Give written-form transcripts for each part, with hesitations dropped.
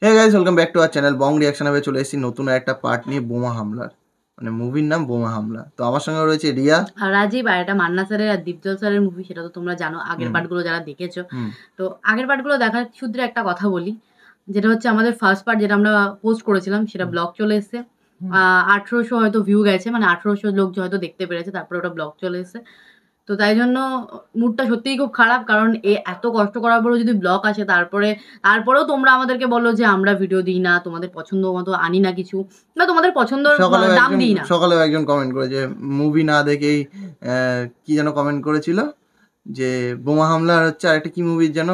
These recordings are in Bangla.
Hey guys, welcome back to our channel Bong Reaction. হবে চলে এসেছি নতুন একটা পার্ট নিয়ে, বোমা হামলার, মানে মুভির নাম বোমা হামলা। তো আমার সঙ্গে রয়েছে রিয়া আর রাজীব, আর এটা মান্না স্যারের আর দীপজল স্যারের মুভি, সেটা তো তোমরা জানো আগের পার্টগুলো যারা দেখেছো। তো আগের পার্টগুলো দেখার সূত্রে একটা কথা বলি, যেটা হচ্ছে আমাদের ফার্স্ট পার্ট যেটা আমরা পোস্ট করেছিলাম সেটা ব্লগ চলে এসেছে। 1800 হয়তো ভিউ গেছে, মানে 1800 লোক হয়তো দেখতে পেরেছে, তারপরে ওটা ব্লগ চলে এসেছে। তো তাই জন্য মুডটা সত্যিই খুব খারাপ, কারণ এত কষ্ট করার পরেও যদি ব্লগ আসে, তারপরেও তোমরা আমাদেরকে বলো যে আমরা ভিডিও দিই না, তোমাদের পছন্দ মতো আনি না কিছু, না তোমাদের পছন্দের দাম দিই না। সকালেও একজন কমেন্ট করে যে মুভি না দেখেই কি যেন কমেন্ট করেছিল যে বোমা হামলার হচ্ছে আরেকটা কি মুভির যেন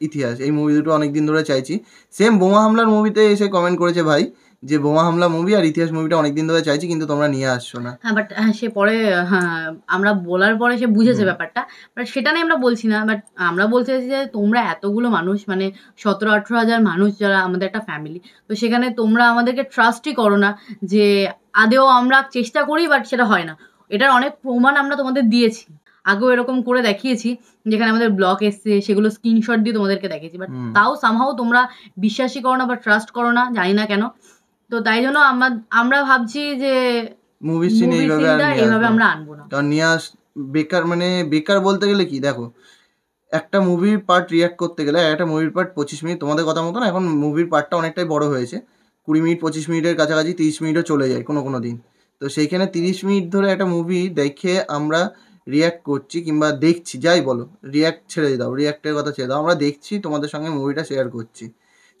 ইতিহাস। এই মুভি দুটো অনেকদিন ধরে চাইছি। সেম বোমা হামলার মুভিতে এসে কমেন্ট করেছে ভাই যে বোমা হামলা মুভি আর ইতিহাস মুভিটা অনেকদিন ধরে চাইছি, কিন্তু তোমরা নিয়ে আসছো না। হ্যাঁ, বাট সে পরে আমরা বলার পরে সে বুঝেছে ব্যাপারটা, বাট সেটা নিয়ে আমরা বলছি না। বাট আমরা বলতে চাইছি যে তোমরা এতগুলো মানুষ, মানে 17-18 হাজার মানুষ যারা আমাদের একটা ফ্যামিলি, তো সেখানে তোমরা আমাদেরকে ট্রাস্টই করো না যে আদেও আমরা চেষ্টা করি, বাট সেটা হয় না। এটার অনেক প্রমাণ আমরা তোমাদের দিয়েছি, আগেও এরকম করে দেখিয়েছি, যেখানে আমাদের ব্লগ এসছে সেগুলো স্ক্রিনশট দিয়ে তোমাদেরকে দেখিয়েছি, বাট তাও সামহাও তোমরা বিশ্বাসই করো না বা ট্রাস্ট করো না, জানি না কেন। তো তাই জন্য আমরা ভাবছি যে মুভি সিন এইভাবে আমরা আনবো না, কারণ নিয়ে আস বেকার, মানে বেকার বলতে গেলে কি, দেখো একটা মুভির পার্ট রিয়াক্ট করতে গেলে একটা মুভির পার্ট 25 মিনিট, তোমাদের কথা মতো না, এখন মুভির পার্টটা অনেকটাই বড় হয়েছে, 20 মিনিট 25 মিনিটের কাছাকাছি, 30 মিনিটও চলে যায় কোনো কোনো দিন। তো সেইখানে 30 মিনিট ধরে একটা মুভি দেখে আমরা রিয়াক্ট করছি কিংবা দেখছি, যাই বলো, রিয়াক্ট ছেড়ে দাও, রিয়াক্টের কথা ছেড়ে দাও, আমরা দেখছি, তোমাদের সঙ্গে মুভিটা শেয়ার করছি।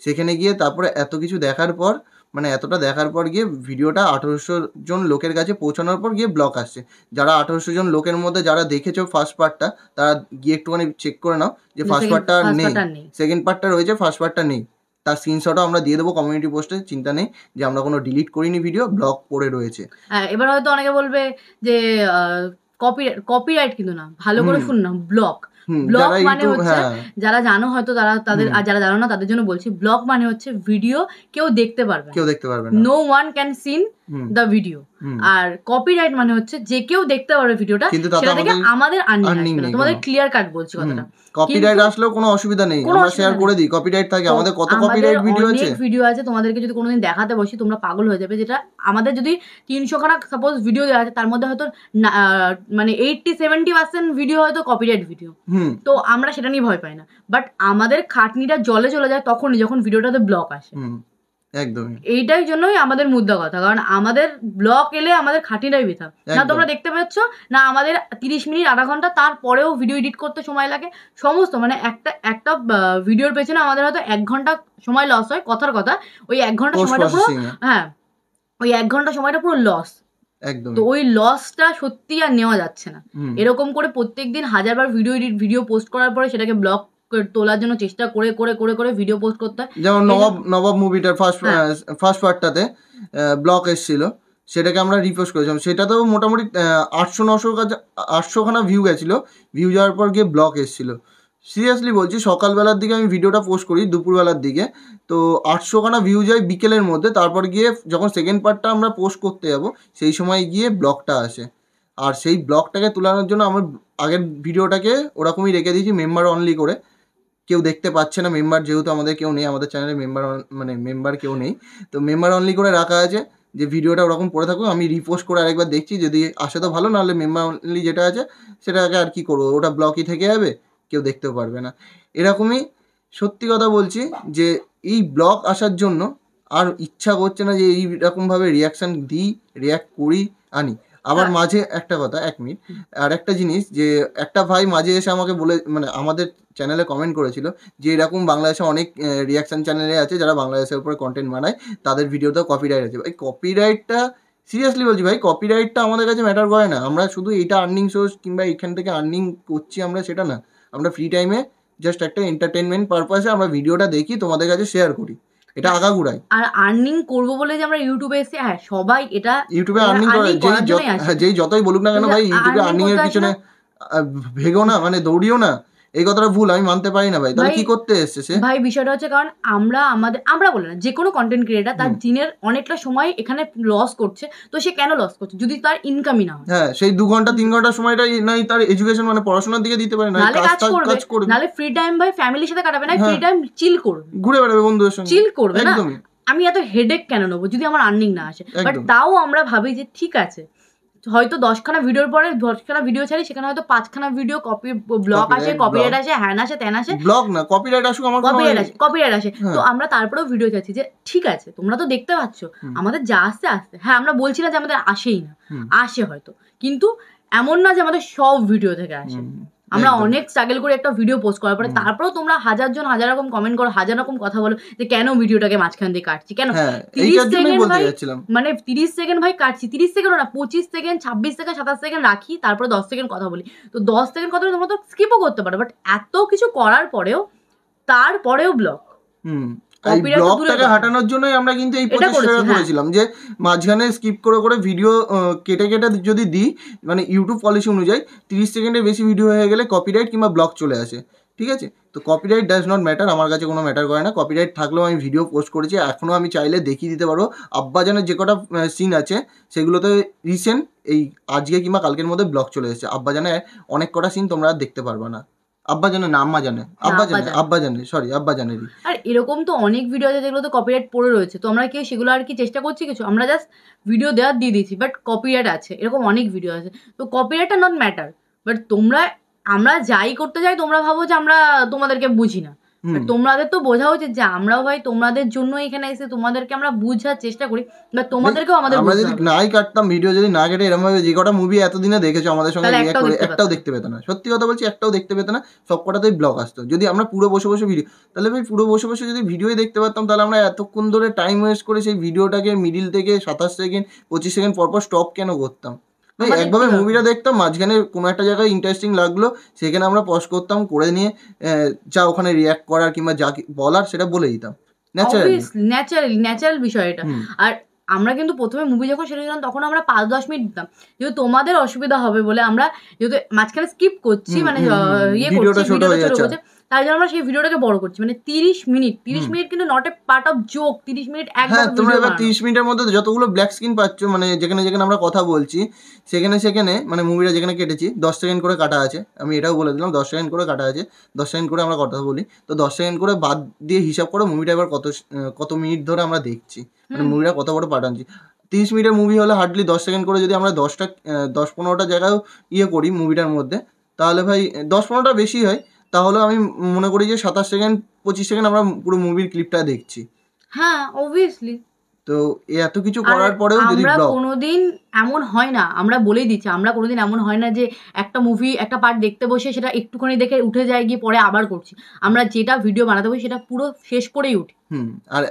সেখানে গিয়ে তারপরে এত কিছু দেখার পর, মানে এতটা দেখার পর গিয়ে ভিডিওটা 1800 জন লোকের কাছে পৌঁছানোর পর গিয়ে ব্লক আসছে। যারা 1800 জন লোকের মধ্যে যারা দেখেছো ফার্স্ট পার্টটা, তারা গিয়ে একটুখানি চেক করে নাও যে ফার্স্ট পার্টটা নেই, সেকেন্ড পার্টটা রয়েছে, ফার্স্ট পার্টটা নেই। তার স্ক্রিনশটও আমরা দিয়ে দেবো কমিউনিটি পোস্টে, চিন্তা নেই যে আমরা কোনো ডিলিট করিনি, ভিডিও ব্লক পড়ে রয়েছে। এবার হয়তো অনেকে বলবে যে কপিরাইট, কিন্তু না, ভালো করে শুন না, ব্লক মানে হচ্ছে, যারা জানো হয়তো তাদের, আর যারা জানো না তাদের জন্য বলছি, ব্লক মানে হচ্ছে ভিডিও কেউ দেখতে পারবে, no one can seen the video. আর কপিরাইট মানে হচ্ছে যে কেউ দেখতে পারবে ভিডিওটা, সেটা থেকে আমাদের আর্নিং আসবে না। তোমাদের ক্লিয়ার কাট বলছি কথাটা। কপিরাইট আসলেও কোনো অসুবিধা নেই, আমরা শেয়ার করে দিই। কপিরাইট থাকে আমাদের, কত কপিরাইট ভিডিও আছে, তোমাদেরকে যদি কোনোদিন দেখাতে বসি তোমরা পাগল হয়ে যাবে। যেটা আমাদের যদি 300 খানা সাপোজ ভিডিও দেওয়া আছে, তার মধ্যে হয়তো মানে 80-70% ভিডিও হয়তো কপিরাইট ভিডিও, তো আমরা সেটা নিয়ে ভয় পাই না। বাট আমাদের খাটনিটা জলে চলে যায় তখনই যখন ভিডিওটাতে ব্লক আসে। একদমই এইটাই জন্যই আমাদের মুদ্রা কথা, কারণ আমাদের ব্লক এলে আমাদের খাটনিটাই বৃথা। না তোমরা দেখতে পাচ্ছ না, আমাদের 30 মিনিট আধা ঘন্টা, তারপরেও ভিডিও এডিট করতে সময় লাগে সমস্ত, মানে একটা ভিডিওর পেছনে আমাদের হয়তো 1 ঘন্টা সময় লস হয়। কথার কথা, ওই 1 ঘন্টা সময়টা পুরো, হ্যাঁ, ওই 1 ঘন্টা সময়টা পুরো লস। তো ওই লসটা সত্যি আর নেওয়া যাচ্ছে না। এরকম করে প্রত্যেকদিন হাজারবার ভিডিও পোস্ট করার পরে সেটাকে ব্লক তোলার জন্য চেষ্টা করে করে করে করে ভিডিও পোস্ট করতে হয়। যেমন নবাব মুভিটার ফার্স্ট পার্টটাতে ব্লক এসেছিল, সেটাকে আমরা রিপোস্ট করেছিলাম, সেটাতেও মোটামুটি 800-900 কাছে 800 খানা ভিউ গেছিলো। ভিউ যাওয়ার পর গিয়ে ব্লক এসেছিলো। সিরিয়াসলি বলছি, সকালবেলার দিকে আমি ভিডিওটা পোস্ট করি, দুপুরবেলার দিকে, তো 800 খানা ভিউ যায় বিকেলের মধ্যে। তারপর গিয়ে যখন সেকেন্ড পার্টটা আমরা পোস্ট করতে যাবো, সেই সময় গিয়ে ব্লকটা আসে। আর সেই ব্লকটাকে তোলানোর জন্য আমার আগের ভিডিওটাকে ওরকমই রেখে দিয়েছি মেম্বার অনলি করে, কেউ দেখতে পাচ্ছে না, মেম্বার যেহেতু আমাদের কেউ নেই, আমাদের চ্যানেলে মেম্বার কেউ নেই, তো মেম্বার অনলি করে রাখা আছে যে ভিডিওটা ওরকম পড়ে থাকুক। আমি রিপোস্ট করে আরেকবার দেখছি, যদি আসে তো ভালো, নাহলে মেম্বার অনলি যেটা আছে সেটাকে আর কি করবো, ওটা ব্লকই থেকে যাবে, কেউ দেখতেও পারবে না। এরকমই সত্যি কথা বলছি যে এই ব্লক আসার জন্য আর ইচ্ছা করছে না যে এইরকমভাবে রিয়াকশান দিই, রিয়াক্ট করি, আনি। আবার মাঝে একটা কথা, 1 মিনিট, আর একটা জিনিস, যে একটা ভাই মাঝে এসে আমাকে বলে, মানে আমাদের চ্যানেলে কমেন্ট করেছিল যে এরকম বাংলাদেশে অনেক রিয়াকশান চ্যানেলে আছে যারা বাংলাদেশের উপরে কন্টেন্ট বানায়, তাদের ভিডিওতেও কপিরাইট আছে। ভাই কপিরাইটটা, সিরিয়াসলি বলছি ভাই, কপিরাইটটা আমাদের কাছে ম্যাটার করে না। আমরা শুধু এইটা আর্নিং সোর্স কিংবা এখান থেকে আর্নিং করছি আমরা, সেটা না। আমরা ফ্রি টাইমে জাস্ট একটা এন্টারটেনমেন্ট পারপাসে আমরা ভিডিওটা দেখি, তোমাদের কাছে শেয়ার করি, এটা আগাগুড়াই। আর আর্নিং করবো বলে যে আমরা ইউটিউবে এসে, হ্যাঁ সবাই এটা ইউটিউবে আর্নিং করে, যেই যতই বলুক না কেন ভাই, ইউটিউবে আর্নিং এর পিছনে ভেগো না, মানে দৌড়িও না। এই কথাটা ভুল, আমি মানতে পারি না ভাই। তাহলে কি করতে এসছে সে? ভাই বিষয়টা হচ্ছে কারণ আমরা বলে না, যে কোনো কন্টেন্ট ক্রিয়েটার তার দিনের অনেকটা সময় এখানে লস করছে। তো সে কেন লস করছে যদি তার ইনকামই না হয়? হ্যাঁ, সেই 2 ঘন্টা 3 ঘন্টা সময়টা নাই তার এডুকেশন মানে পড়াশোনার দিকে দিতে পারে না, কাজ করবে, নালে ফ্রি টাইম ভাই ফ্যামিলির সাথে কাটাবে না, ফ্রি টাইম চিল করবে, ঘুরে বেড়াবে বন্ধুদের সঙ্গে, চিল করবে না। একদমই। আমি এত হেডেক কেন নেবো যদি আমার আর্নিং না আসে? বাট তাও আমরা ভাবি যে ঠিক আছে, হয়তো 10খানা ভিডিওর পরে 10খানা ভিডিও ছাড়ি, সেখানে হয়তো 5খানা ভিডিও ব্লগ আসে, কপিরাইট আসে, হ্যান আসে, ত্যান আসে, ব্লগ না কপিরাইট আসুক, আমার কপিরাইট আসে। তো আমরা তারপরেও ভিডিও চাচ্ছি যে ঠিক আছে তোমরা তো দেখতে পাচ্ছ আমাদের যা আসতে আসতে, হ্যাঁ আমরা বলছি না যে আমাদের আসেই না, আসে হয়তো, কিন্তু এমন না যে আমাদের সব ভিডিও থেকে আসে। আমরা অনেক স্ট্রাগল করে একটা ভিডিও পোস্ট করার পরে তারপরেও তোমরা হাজার রকম কমেন্ট করো, হাজার রকম কথা বলো যে কেন ভিডিওটাকে মাঝখান দিয়ে কাটছি, কেন 30 সেকেন্ড ভাই, মানে 30 সেকেন্ড ভাই কাটছি, 30 সেকেন্ড না 25 সেকেন্ড 26 সেকেন্ড 27 সেকেন্ড রাখি, তারপরে 10 সেকেন্ড কথা বলি। তো 10 সেকেন্ড কথা বলে তোমরা তো স্কিপও করতে পারো, বাট এত কিছু করার পরেও তারপরেও ব্লগ, এই ব্লগটাকে হাঁটানোর জন্যই আমরা কিন্তু এই প্রচেষ্টাটা করেছিলাম যে মাঝখানে স্কিপ করে করে ভিডিও কেটে কেটে যদি দিই, মানে ইউটিউব পলিসি অনুযায়ী 30 সেকেন্ডের বেশি ভিডিও হয়ে গেলে কপিরাইট কিংবা ব্লক চলে আসে, ঠিক আছে? তো কপিরাইট ডাজ নট ম্যাটার, আমার কাছে কোনো ম্যাটার করে না। কপিরাইট থাকলেও আমি ভিডিও পোস্ট করেছি, এখনও আমি চাইলে দেখিয়ে দিতে পারবো। আব্বাজানের যে কটা সিন আছে সেগুলোতে রিসেন্ট এই আজকে কিংবা কালকের মধ্যে ব্লক চলে এসেছে। আব্বাজানে অনেক কটা সিন তোমরা দেখতে পারবে না। আব্বাজানেরই। আর এরকম তো অনেক ভিডিও আছে যেগুলো তো কপিরাইট পড়ে রয়েছে, তো আমরা কি সেগুলো আর কি চেষ্টা করছি কিছু? আমরা জাস্ট ভিডিও দেওয়ার দিয়ে দিচ্ছি, বাট কপিরাইট আছে, এরকম অনেক ভিডিও আছে। তো কপিরাইটটা নট ম্যাটার, বাট আমরা যাই করতে যাই তোমরা ভাবো যে আমরা তোমাদেরকে বুঝি না, তোমাদের তো বোঝা উচিত যে আমরাও ভাই তোমাদের জন্য এখানে এসে তোমাদেরকে আমরা বুঝার চেষ্টা করি, বা তোমাদেরকেও আমাদের আমরা যদি নাই কাটতাম ভিডিও, যদি না কেটে এরকম ভাবে যে কটা মুভি এতদিনে দেখেছো আমাদের সঙ্গে রিঅ্যাক্ট করে, একটাও দেখতে পেত না। সত্যি কথা বলছি, একটাও দেখতে পেত না, সব কটাতেই ব্লগ আসতো। যদি আমরা পুরো বসে বসে ভিডিও, তাহলে ভাই পুরো বসে বসে যদি ভিডিওই দেখতে পারতাম, তাহলে আমরা এতক্ষণ ধরে টাইম ওয়েস্ট করে সেই ভিডিওটাকে মিডিল থেকে 27 সেকেন্ড 25 সেকেন্ড পরপর স্টপ কেন করতাম? একভাবে মুভিটা দেখতাম, মাঝখানে কোনো একটা জায়গায় ইন্টারেস্টিং লাগলো সেখানে আমরা পজ করতাম, করে নিয়ে যা ওখানে রিঅ্যাক্ট করার কিংবা যা বলার সেটা বলে দিতাম ন্যাচারাল বিষয় এটা। আর আমরা কিন্তু প্রথমে মুভি যখন সেটা তখন আমরা 5-10 মিনিট দিতাম, যেহেতু তোমাদের অসুবিধা হবে বলে আমরা যেহেতু মাঝখানে স্কিপ করছি, মানে ভিডিওটা ছোট হচ্ছে, তাই জন্য আমরা সেই ভিডিওটাকে বড় করছি। মানে 30 মিনিট কিন্তু not a part of joke. 30 minute একদম তোমরা এবার 30 মিনিটের মধ্যে যতগুলো ব্ল্যাক স্ক্রিন পাচ্ছ, মানে যেখানে যেখানে আমরা কথা বলছি সেখানে মানে মুভিটা যেখানে কেটেছি 10 সেকেন্ড করে কাটা আছে, আমি এটাও বলে দিলাম 10 সেকেন্ড করে কাটা আছে, 10 সেকেন্ড করে আমরা কথা বলি। তো 10 সেকেন্ড করে বাদ দিয়ে হিসাব করে মুভিটা এবার কত মিনিট ধরে আমরা দেখছি, মানে মুভিটা কত বড় পার্ট আনছি। 30 মিনিটের মুভি হলে হার্ডলি 10 সেকেন্ড করে যদি আমরা 10-15টা জায়গায় করি মুভিটার মধ্যে, তাহলে ভাই 10-15টা বেশি হয়, তাহলে আমি মনে করি যে 27 সেকেন্ড 25 সেকেন্ড আমরা পুরো মুভির ক্লিপটা দেখছি। হ্যাঁ অবভিয়াসলি। তো এত কিছু করার পরেও যদি আমরা কোনোদিন এমন হয় না, আমরা বলেই দিচ্ছি, আমরা কোনোদিন এমন হয় না যে একটা মুভি একটা পার্ট দেখতে বসে সেটা একটুখানি দেখে উঠে যায়, গিয়ে পরে আবার করছি। আমরা যেটা ভিডিও বানাতে বসি সেটা পুরো শেষ করেই উঠি। আর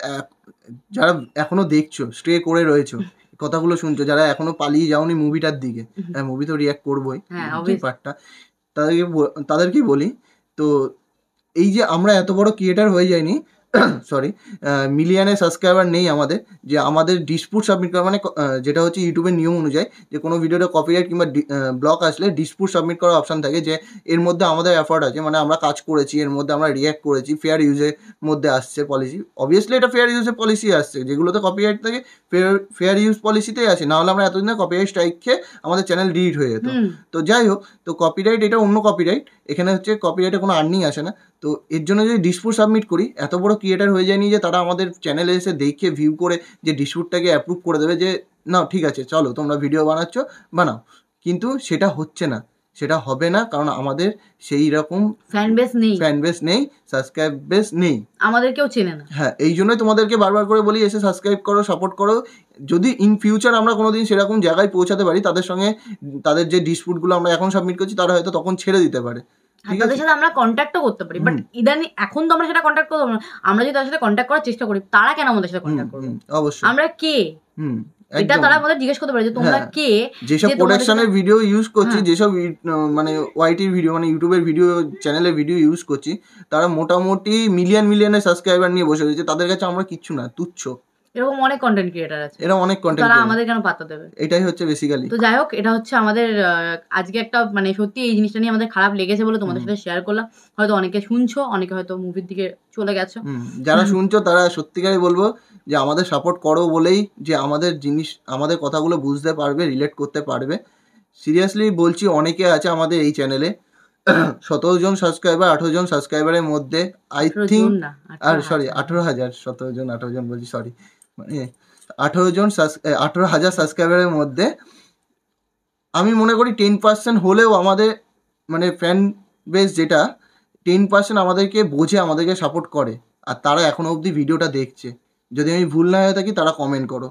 যারা এখনো দেখছো, স্টে করে রয়েছো, কথাগুলো শুনছো, যারা এখনো পালিয়ে যাওনি মুভিটার দিকে, মুভি তো রিঅ্যাক্ট করবোই পার্টটা, তাদেরকে বলি, তো এই যে আমরা এত বড় ক্রিয়েটার হয়ে যাইনি, সরি, মিলিয়নে সাবস্ক্রাইবার নেই আমাদের, যে আমাদের ডিসপুট সাবমিট করা, মানে যেটা হচ্ছে ইউটিউবের নিয়ম অনুযায়ী যে কোনো ভিডিওটা কপিরাইট কিংবা ব্লক আসলে ডিসপুট সাবমিট করার অপশান থাকে, যে এর মধ্যে আমাদের এফার্ট আছে, মানে আমরা কাজ করেছি, এর মধ্যে আমরা রিঅ্যাক্ট করেছি, ফেয়ার ইউজের মধ্যে আসছে পলিসি। অবভিয়াসলি এটা ফেয়ার ইউজের পলিসি আসছে, যেগুলোতে কপিরাইট থাকে ফেয়ার ইউজ পলিসিতেই আসে, নাহলে আমরা এতদিনে কপিরাইট স্ট্রাইক খেয়ে আমাদের চ্যানেল ডিলিট হয়ে যেত। তো যাই হোক, তো কপিরাইট এটা অন্য কপিরাইট, এখানে হচ্ছে কপিরাইটে কোনো আর্নিং আসে না। তো এর জন্য যদি ডিসপুট সাবমিট করি, এত বড় ক্রিয়েটার হয়ে যায়নি যে তারা আমাদের চ্যানেলে এসে দেখে ভিউ করে যে ডিসপুটটাকে অ্যাপ্রুভ করে দেবে যে না ঠিক আছে চলো তোমরা ভিডিও বানাও, কিন্তু সেটা হচ্ছে না, সেটা হবে না, কারণ আমাদের সেই রকম ফ্যান বেস নেই, সাবস্ক্রাইব বেস নেই, আমাদের কেউ চেনে না। হ্যাঁ, এই জন্যই তোমাদেরকে বারবার করে বলি এসে সাবস্ক্রাইব করো, সাপোর্ট করো। যদি ইন ফিউচার আমরা কোনোদিন সেরকম জায়গায় পৌঁছাতে পারি, তাদের সঙ্গে তাদের যে ডিসপুটগুলো আমরা এখন সাবমিট করছি তারা হয়তো তখন ছেড়ে দিতে পারে, তাদের সাথে আমরা কন্ট্যাক্টও করতে পারি, বাট ইদানিং এখন তো আমরা সেটা কন্ট্যাক্ট করতে পারবো না। আমরা যদি তাদের সাথে কন্ট্যাক্ট করার চেষ্টা করি, তারা কেন আমাদের সাথে কন্ট্যাক্ট করবে? অবশ্যই আমরা কে, এটা তারা আমাদের জিজ্ঞেস করতে পারে যে তোমরা কে। যেসব প্রোডাকশনের ভিডিও ইউজ করছি, যেসব মানে ওয়াইটির ভিডিও, মানে ইউটিউবের ভিডিও চ্যানেলের ভিডিও ইউজ করছি, তারা মোটামুটি মিলিয়নের সাবস্ক্রাইবার নিয়ে বসে রয়েছে, তাদের কাছে আমরা কিচ্ছু না, তুচ্ছ। এরকম অনেক কন্টেন্ট ক্রিয়েটার আছে, এরা অনেক তারা কন্টেন্ট, আমাদের কেন পাত্তা দেবে? এটাই হচ্ছে বেসিক্যালি। তো যাই হোক, এটা হচ্ছে আমাদের আজকে একটা মানে সত্যি এই জিনিসটা নিয়ে আমাদের খারাপ লেগেছে বলে তোমাদের সাথে শেয়ার করলাম। হয়তো অনেকে শুনছো, অনেকে হয়তো মুভির দিকে চলে গেছো। যারা শুনছো তারা সত্যিকারই বলবো যে আমাদের সাপোর্ট করো বলেই যে আমাদের জিনিস, আমাদের কথাগুলো বুঝতে পারবে, রিলেট করতে পারবে। সিরিয়াসলি বলছি, অনেকে আছে আমাদের এই চ্যানেলে 17 জন সাবস্ক্রাইবার, 18 জন সাবস্ক্রাইবারের মধ্যে আই 18 থিঙ্ক, জন না, আর 18 সরি 18,000, 18 জন বলছি, সরি, মানে 18,000 সাবস্ক্রাইবারের মধ্যে আমি মনে করি 10% হলেও আমাদের মানে ফ্যান বেস যেটা 10% আমাদেরকে বোঝে, আমাদেরকে সাপোর্ট করে, আর তারা এখনো অবধি ভিডিওটা দেখছে। যদি আমি ভুল না হয়ে থাকি তারা কমেন্ট করো।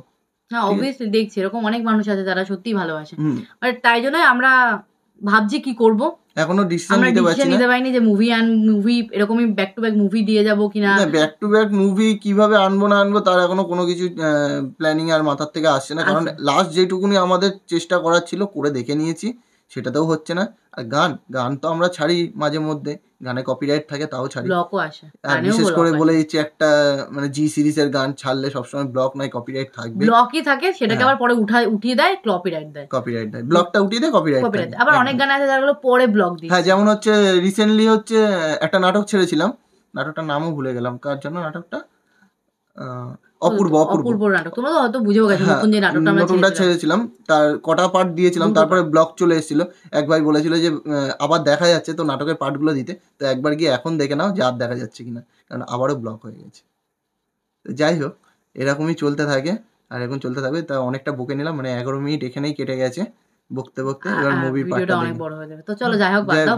হ্যাঁ, অবভিয়াসলি দেখছি এরকম অনেক মানুষ আছে যারা সত্যিই ভালোবাসে। হুম, বাট তাই জন্যই আমরা ভাবছি কি করব। এখনো ডিসিশন আমরা নিতে পারছি ডিসিশন না। নিতে পারিনি যে মুভি এরকমই ব্যাক টু ব্যাক মুভি দিয়ে যাব কিনা। ব্যাক টু ব্যাক মুভি কিভাবে আনবো না আনবো তার এখনো কোনো কিছু প্ল্যানিং আর মাথার থেকে আসছে না, কারণ লাস্ট যেটুকুনি আমাদের চেষ্টা করার ছিল করে দেখে নিয়েছি, সেটাতেও হচ্ছে না। আর গান তো আমরা ছাড়ি মাঝে মধ্যে, গানে কপিরাইট থাকে তাও ছাড়ি। ব্লকও আসে, আর গানেও বিশেষ করে ব্লক বলে আসে। দিচ্ছি, একটা মানে জি সিরিজের গান ছাড়লে সবসময় ব্লক নাই কপিরাইট থাকবে, ব্লকই থাকে, সেটাকে আবার পরে উঠিয়ে দেয়, কপিরাইট দেয়। কপিরাইট দেয়, ব্লকটা উঠিয়ে দেয়, কপিরাইট কপিরাইট থাকে। আবার অনেক গান আছে যাগুলো পরে ব্লক দিই। হ্যাঁ, যেমন হচ্ছে রিসেন্টলি হচ্ছে একটা নাটক ছেড়েছিলাম, নাটকটার নামও ভুলে গেলাম, কার জন্য নাটকটা, অপূর্ব নাটক, তোমরা তো হয়তো বুঝেও গেছো। হ্যাঁ, নতুন যে নাটকটা আমরা নতুনটা ছেড়েছিলাম, তার কটা পার্ট দিয়েছিলাম, তারপরে ব্লক চলে এসেছিল। এক ভাই বলেছিল যে আবার দেখা যাচ্ছে তো নাটকের পার্টগুলো দিতে, তো একবার গিয়ে এখন দেখে নাও যে আর দেখা যাচ্ছে কিনা, কারণ আবারও ব্লক হয়ে গেছে। তো যাই হোক, এরকমই চলতে থাকে, আর এখন চলতে থাকবে। তা অনেকটা বকে নিলাম, মানে 11 মিনিট এখানেই কেটে গেছে বকতে বকতে। এবার মুভির ভিডিওটা পার্টটা অনেক বড় হয়ে যাবে। তো চলো যাই হোক, বাদ দাও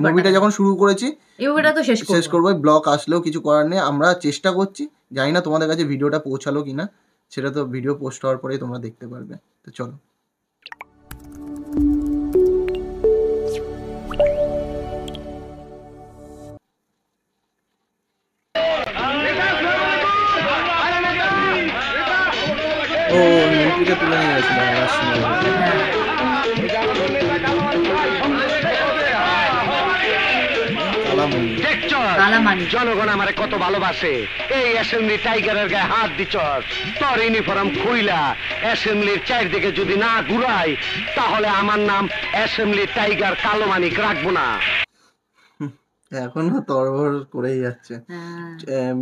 মুভিটা যখন শুরু করেছি, এই মুভিটা তো শেষ করবো। ব্লক আসলেও কিছু করার নেই, আমরা চেষ্টা করছি। জানি না তোমাদের কাছে ভিডিওটা পৌঁছালো কিনা, সেটা তো ভিডিও পোস্ট হওয়ার পরেই তোমরা দেখতে পারবে। তো চলো। ও মন্ত্রীকে তুলে নিয়ে গেছিল জনগণ আমারে কত ভালোবাসে। এই অ্যাসেম্বলি টাইগারের গায়ে হাত দিছস, তোর ইউনিফর্ম খুইলা অ্যাসেম্বলির চারদিকে যদি না ঘুরাই, তাহলে আমার নাম অ্যাসেম্বলি টাইগার কালো মানিক রাখবো না। এখনো তরবর করেই যাচ্ছে।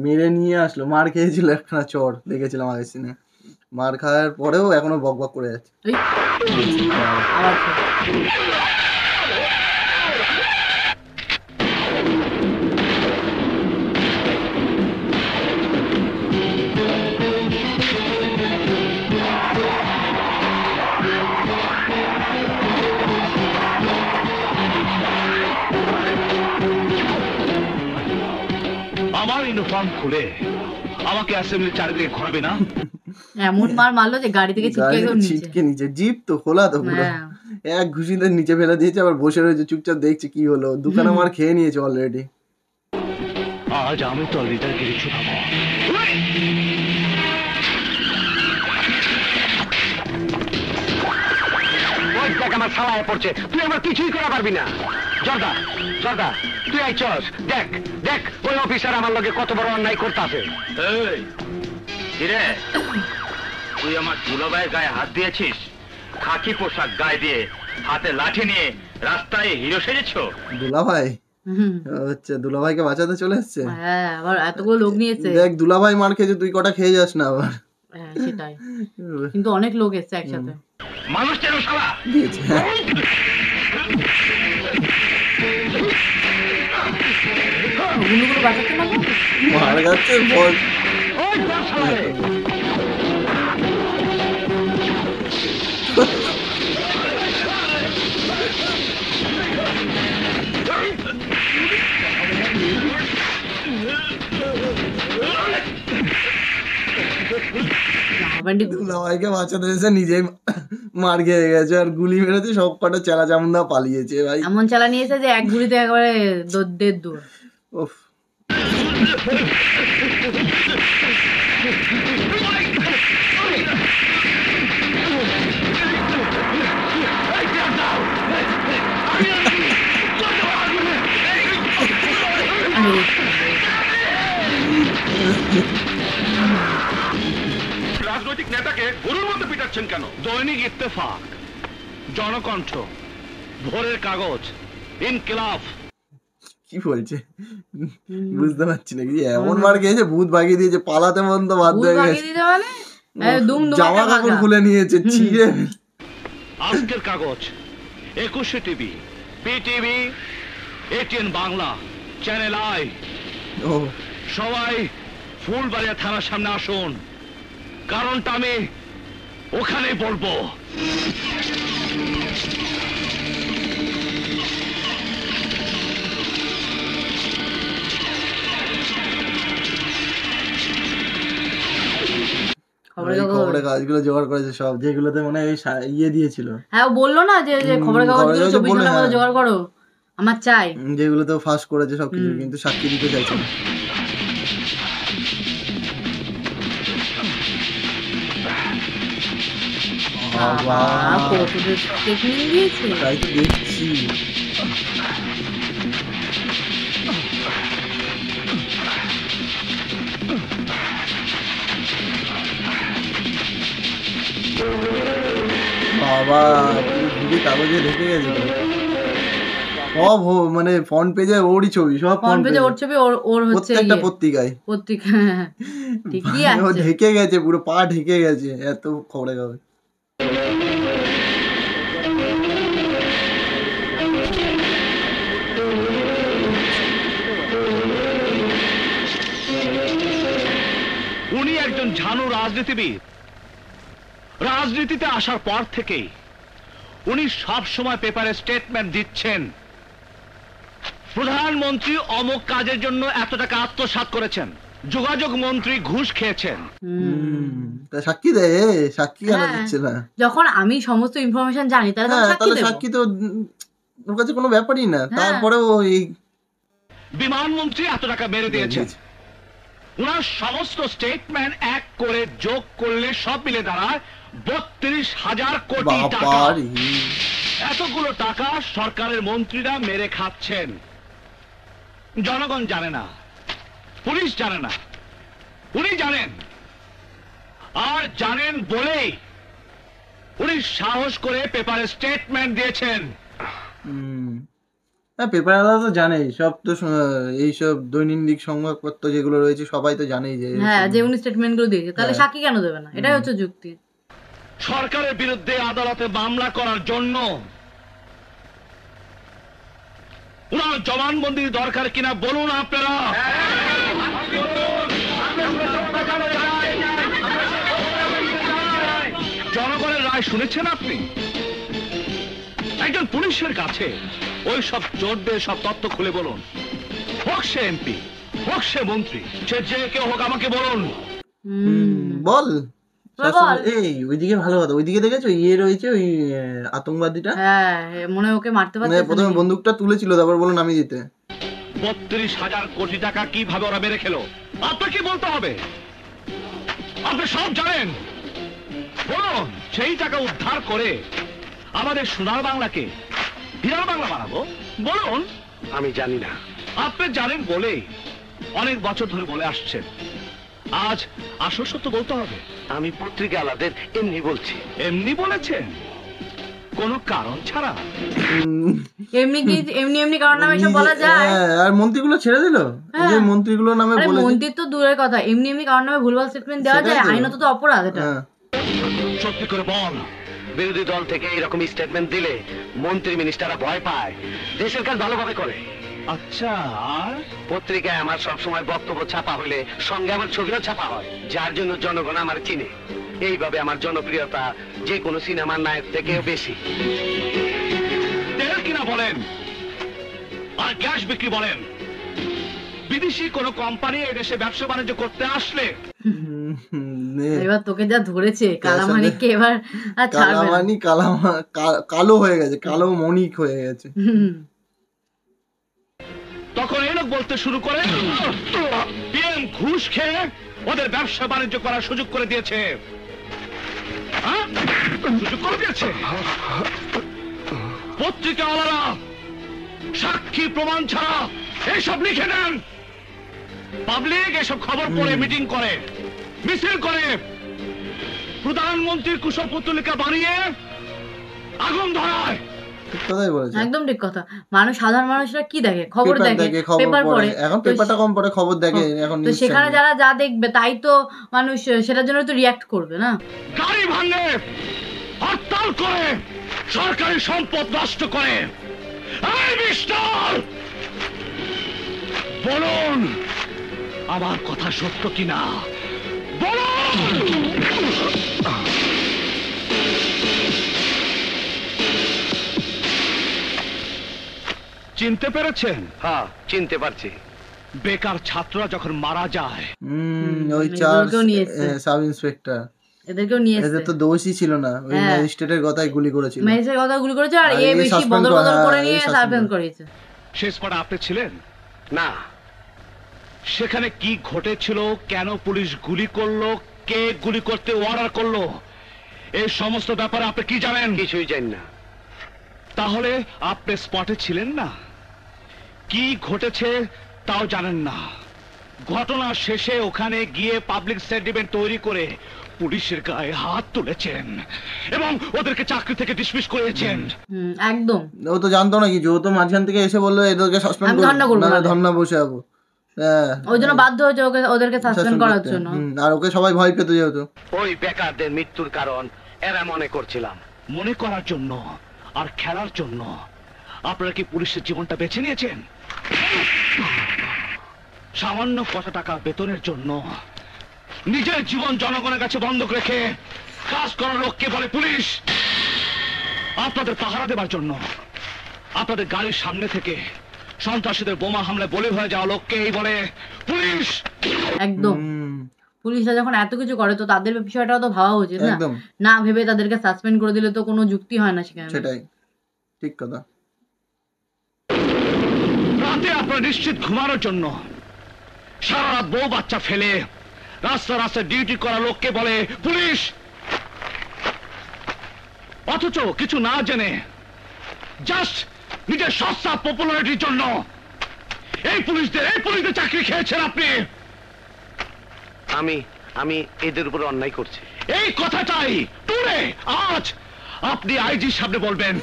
মেরে নিয়ে আসলো, মার খেয়েছিল একটা চর, দেখেছিলাম আগের সিনে। মার খাওয়ার পরেও এখনো বক বক করে যাচ্ছে। আমার ইউনিফর্ম খুলে আমাকে অ্যাসেম্বলি চারিদিকে ঘোরাবে না। এমন মার মারলো যে গাড়ি থেকে ছিটকে নিচে, জিপ তো খোলা তো পুরো, এক ঘুষিতে নিচে ফেলে দিয়েছে। আবার বসে রয়েছে চুপচাপ, দেখছে কি হলো। দোকানে আমার খেয়ে নিয়েছে অলরেডি। আজ আমি তো লিডারগিরি ছুটাবো। ওই দেখ আমার সালায় পড়ছে, তুই আমার কিছুই করা পারবি না। জর্দা জর্দা তুই আইছস, দেখ দেখ ওই অফিসার আমার লগে কত বড় অন্যায় করতেছে। এই কিরে, তুই আমার দুলাভাইয়ের গায়ে হাত দিয়েছিস? খাকি পোশাক গায়ে দিয়ে, হাতে লাঠি নিয়ে রাস্তায় হিরো সেজেছো? দুলাভাই হচ্ছে, দুলাভাইকে বাঁচাতে চলে এসছে। হ্যাঁ, আবার এতগুলো লোক নিয়েছে। দেখ দুলাভাই মার খেয়েছে, তুই কটা খেয়ে যাস না আবার। হ্যাঁ সেটাই, কিন্তু অনেক লোক এসছে একসাথে। মানুষ চেন শালা দিয়েছে। গুলোগুলো বাঁচাচ্ছে না, মার খাচ্ছে বল। ওই তোর শালারে দুলাভাইকে বাঁচাতে এসে নিজেই মার খেয়ে গেছে, আর গুলি মেরেছে, সব কটা চেলা চামুন্ডা পালিয়েছে। ভাই এমন চালা নিয়েছে যে এক গুলিতে একেবারে 1.5 দূর। উফ, রাজনৈতিক নেতাকে গরুর মতো পিটাচ্ছেন কেন? দৈনিক ইত্তেফাক, জনকণ্ঠ, ভোরের কাগজ, ইনকিলাব। কি বলছে বুঝতে পারছি না, কি এমন মার খেয়েছে, ভূত ভাগিয়ে দিয়েছে, পালাতে মন তো বাধ্য ভূত হয়ে ভাগিয়ে গেছে, দিতে মানে দুম দুম জামা কাপড় খুলে নিয়েছে, ছিঁড়ে Ajker Kagoj, 21 TV, PTV, ATN Bangla, channel I. ও সবাই ফুলবাড়িয়া থানার সামনে আসুন, কারণটা আমি ওখানেই বলবো। এই খবরের কাগজগুলো জোগাড় করেছে সব, যেগুলোতে মনে হয় ইয়ে দিয়েছিল। হ্যাঁ ও বললো না যে খবরের কাগজগুলো 24 ঘন্টার মধ্যে জোগাড় করো, আমার চাই। যেগুলোতে ফাঁস করেছে সবকিছু, কিন্তু সাক্ষী দিতে চাইছে না। বাবা, কত টেকনিক দিয়েছে। তাই তো দেখছি। বাবা পুরো কাগজে ঢেকে গেছে তো। সব মানে ফ্রন্ট পেজে ওরই ছবি, সব ফ্রন্ট পেজে ওর ছবি, ওর হচ্ছে প্রত্যেকটা পত্রিকায় পত্রিকা ঠিকই ও আছে। ঢেকে গেছে, পুরো পা ঢেকে গেছে, এত খবরে কাগজ। উনি একজন ঝানু রাজনীতিবিদ। রাজনীতিতে আসার পর থেকেই উনি সব সময় পেপারে স্টেটমেন্ট দিচ্ছেন, প্রধানমন্ত্রী অমুক কাজের জন্য এত টাকা আত্মসাৎ করেছেন, যোগাযোগ মন্ত্রী ঘুষ খেয়েছেন। তা সাক্ষী দেয়, সাক্ষী কেন হ্যাঁ। দিচ্ছে না? যখন আমি সমস্ত ইনফরমেশন জানি তাহলে তো হ্যাঁ, সাক্ষী তাহলে দেবো। সাক্ষী তো ওর কাছে কোনো ব্যাপারই না। হ্যাঁ। তারপরেও এই বিমানমন্ত্রী এত টাকা মেরে দিয়েছেন। উনার সমস্ত স্টেটমেন্ট এক করে যোগ করলে সব মিলে দাঁড়ায় 32,000 কোটি টাকা। বাবারে, এতগুলো টাকা সরকারের মন্ত্রীরা মেরে খাচ্ছেন। জনগণ জানে না, পুলিশ জানে না, উনি জানেন। আর জানেন বলেই উনি সাহস করে পেপারে স্টেটমেন্ট দিয়েছেন। হ্যাঁ, পেপারওয়ালা তো জানেই সব, তো এইসব দৈনিক সংবাদপত্র যেগুলো রয়েছে সবাই তো জানেই যে হ্যাঁ, যে উনি স্টেটমেন্ট গুলো দিয়েছে, তাহলে হ্যাঁ। সাক্ষী কেন দেবে না? এটাই হচ্ছে যুক্তি। সরকারের বিরুদ্ধে আদালতে মামলা করার জন্য উনার জবানবন্দির দরকার কিনা বলুন আপনারা। জনগণের রায় শুনেছেন আপনি? একজন পুলিশের কাছে ওই সব চোরদের সব তথ্য খুলে বলুন। হোক সে এমপি, হোক সে মন্ত্রী, সে যে কেউ হোক, আমাকে বলুন। বল। বল। এই ওইদিকে ভালো কথা, ওইদিকে দেখেছো ইয়ে রয়েছে, ওই আতঙ্কবাদীটা, হ্যাঁ, মনে হয় ওকে মারতে পারছে। প্রথমে বন্দুকটা তুলেছিল, তারপর বললো নামিয়ে দিতে। 32,000 কোটি টাকা কিভাবে ওরা মেরে খেলো আপনাকে বলতে হবে। আপনি সব জানেন। বলুন, সেই টাকা উদ্ধার করে আমাদের সোনার বাংলাকে হীরার বাংলা বানাবো। বলুন। আমি জানি না। আপনি জানেন বলেই অনেক বছর ধরে বলে আসছেন। আজ আসল সত্য বলতে হবে। আমি পত্রিকা আলাদের এমনি বলছি। এমনি বলেছেন, কোনো কারণ ছাড়া? এমনি কি এমনি কারণ নামে সব বলা যায়? হ্যাঁ, আর মন্ত্রীগুলো ছেড়ে দিল, হ্যাঁ। যে মন্ত্রীগুলো নামে আরে বলেছে। মন্ত্রী তো দূরের কথা, এমনি কারণ নামে ভুলভাল স্টেটমেন্ট দেওয়া সেটাই যায়? তো। আইনত তো অপরাধ এটা। হ্যাঁ। সত্যি করে বল। বিরোধী দল থেকে এরকম স্টেটমেন্ট দিলে মন্ত্রী মিনিস্টাররা ভয় পায়, দেশের কাজ ভালোভাবে করে। আচ্ছা, আর পত্রিকায় আমার সবসময় বক্তব্য ছাপা হলে সঙ্গে আমার ছবিও ছাপা হয়, যার জন্য জনগণ আমার চিনে। এইভাবে আমার জনপ্রিয়তা যে কোনো সিনেমার নায়ক থেকেও বেশি। তেল কিনা বলেন আর গ্যাস বিক্রি বলেন, বিদেশি কোনো কোম্পানি এই দেশে ব্যবসা বাণিজ্য করতে আসলে এবার তোকে যা ধরেছে কালামানিককে, এবার আর ছাড়বে না। কালামানি কালো হয়ে গেছে, কালো মণিক হয়ে গেছে। তখন এই লোক বলতে শুরু করে, পিএম ঘুষ খেয়ে ওদের ব্যবসা বাণিজ্য করার সুযোগ করে দিয়েছে। সুযোগ করে দিয়েছে। পত্রিকাওয়ালারা সাক্ষী প্রমাণ ছাড়া এইসব লিখে নেন। পাবলিক এসব খবর পড়ে মিটিং করে, মিছিল করে, প্রধানমন্ত্রীর কুশপুত্তলিকা বানিয়ে আগুন ধরায়। ঠিক কথাই বলেছে। একদম ঠিক কথা। সাধারণ মানুষরা কি দেখে, খবর পেপার দেখে, দেখে, খবর পেপার পড়ে। পড়ে। এখন তো পেপারটা কম পড়ে, খবর দেখে এখন তো নিউজ সেখানে চ্যানেলে। যারা যা দেখবে তাই তো মানুষ সেটার জন্য তো রিয়াক্ট করবে না। গাড়ি ভাঙে, হরতাল করে, সরকারি সম্পদ নষ্ট করে। এই মিস্টার, বলুন আমার কথা সত্য কিনা, বলুন। চিনতে পেরেছেন? হ্যাঁ, চিনতে পারছি। বেকার ছাত্ররা যখন মারা যায়, ওই চার এগুলোকেও নিয়ে এসছে। সাব ইন্সপেক্টর, এদেরকেও নিয়ে এদের এসছে। তো দোষই ছিল না, ওই হ্যাঁ। ম্যাজিস্ট্রেটের কথাই গুলি করেছিল। মেসের কথা গুলি করেছে আর আর এ এ বেশি suspend বদল বদল হ্যাঁ, করে এ নিয়ে suspend সাসপেন্ড করে। করেছে। শেষ পরে আপনি ছিলেন না, সেখানে? কি ঘটেছিল, কেন পুলিশ গুলি করলো, কে গুলি করতে অর্ডার করলো, এই সমস্ত ব্যাপারে আপনি কি জানেন? কিছুই জানি না। তাহলে আপনি স্পটে ছিলেন না, কি ঘটেছে তাও জানেন না। ঘটনা শেষে ওখানে গিয়ে পাবলিক সেন্টিমেন্ট তৈরি করে পুলিশের গায়ে হাত তুলেছেন এবং ওদেরকে চাকরি থেকে ডিসমিস করেছেন। একদম। ও তো জানতো না কিছু, ও তো মাঝখান থেকে এসে বললো এদেরকে সাসপেন্ড আমি করবো, ধর্ণা করবো না না। ধর্ণা বসে যাবো। হ্যাঁ, ওই জন্য বাধ্য হয়েছে ওদেরকে সাসপেন্ড শাসন করার করতে। জন্য। আর ওকে সবাই ভয় পেত যেহেতু। ওই বেকারদের মৃত্যুর কারণ এরা মনে করছিলাম। মনে করার জন্য আর খেলার জন্য আপনারা কি পুলিশের জীবনটা বেছে নিয়েছেন? সামান্য কত টাকা বেতনের জন্য নিজের জীবন জনগণের কাছে বন্ধক রেখে কাজ করার লোককে বলে পুলিশ। আপনাদের পাহারা দেবার জন্য আপনাদের গাড়ির সামনে থেকে সন্ত্রাসীদের বোমা হামলায় বলি হয়ে যাওয়া লোককে এই বলে পুলিশ। একদম। পুলিশরা যখন এত কিছু করে তো তাদের বিষয়টাও তো ভাবা উচিত না। একদম। না ভেবে তাদেরকে সাসপেন্ড করে দিলে তো কোনো যুক্তি হয় না সেখানে। সেটাই ঠিক কথা। রাতে আপনারা নিশ্চিত ঘুমানোর জন্য সারা রাত বউ বাচ্চা ফেলে রাস্তা রাস্তায় ডিউটি করা লোককে বলে পুলিশ। অথচ কিছু না জেনে জাস্ট নিজের সস্তা পপুলারিটির জন্য এই পুলিশদের চাকরি খেয়েছেন আপনি। আমি এদের উপর অন্যায় করছি। এই কথাটাই টুরে আজ আপনি আইজির সামনে বলবেন।